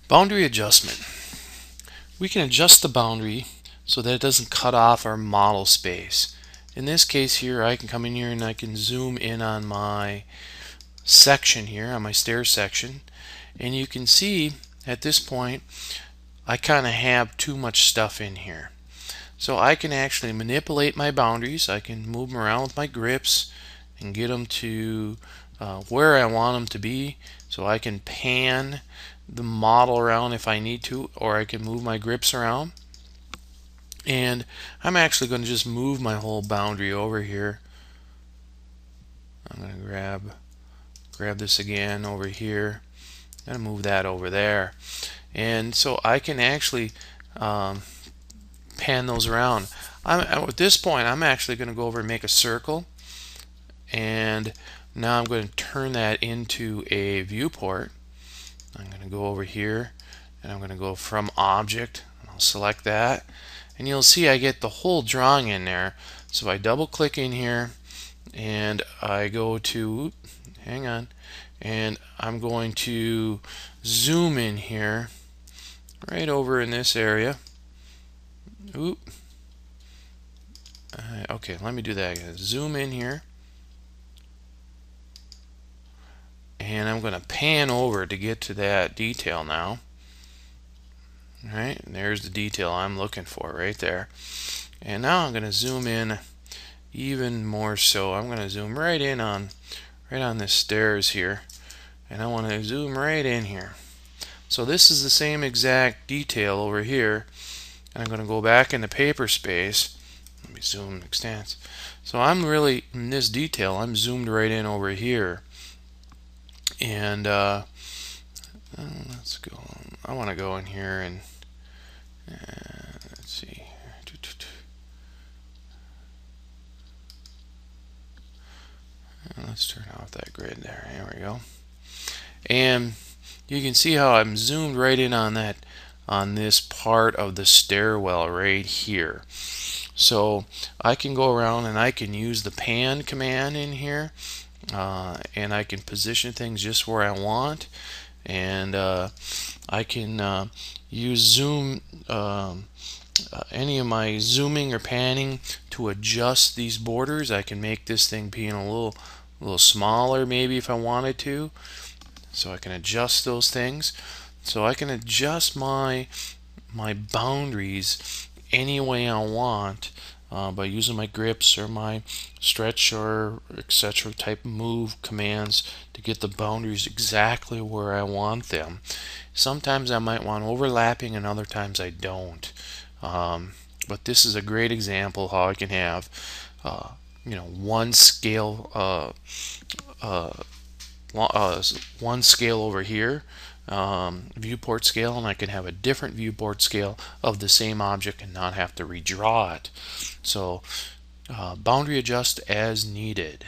Boundary adjustment. We can adjust the boundary so that it doesn't cut off our model space. In this case here, I can come in here and I can zoom in on my section here, on my stair section, and you can see at this point I kind of have too much stuff in here. So I can actually manipulate my boundaries. I can move them around with my grips and get them to where I want them to be. So I can pan the model around if I need to, or I can move my grips around. And I'm actually going to just move my whole boundary over here. I'm going to grab this again over here and move that over there. And so I can actually pan those around. At this point, I'm actually going to go over and make a circle, and now I'm going to turn that into a viewport. I'm going to go over here and I'm going to go from object, and I'll select that, and you'll see I get the whole drawing in there. So I double click in here and I go to, hang on, and I'm going to zoom in here right over in this area. Oop. Okay, let me do that again. Zoom in here, and I'm going to pan over to get to that detail now. All right, and there's the detail I'm looking for right there. And now I'm going to zoom in even more so. I'm going to zoom right on this stairs here, and I want to zoom right in here. So this is the same exact detail over here. And I'm going to go back into paper space. Let me zoom extents. So I'm really in this detail. I'm zoomed right in over here. And let's go. I want to go in here and let's see. Let's turn off that grid there. There we go. And you can see how I'm zoomed right in on that, on this part of the stairwell right here. So I can go around and I can use the pan command in here, and I can position things just where I want, and I can use zoom, any of my zooming or panning to adjust these borders. I can make this thing being a little smaller maybe if I wanted to, so I can adjust those things. So I can adjust my boundaries any way I want by using my grips or my stretch or etc. type move commands to get the boundaries exactly where I want them. Sometimes I might want overlapping and other times I don't. But this is a great example how I can have one scale over here, viewport scale, and I can have a different viewport scale of the same object and not have to redraw it. So boundary adjust as needed.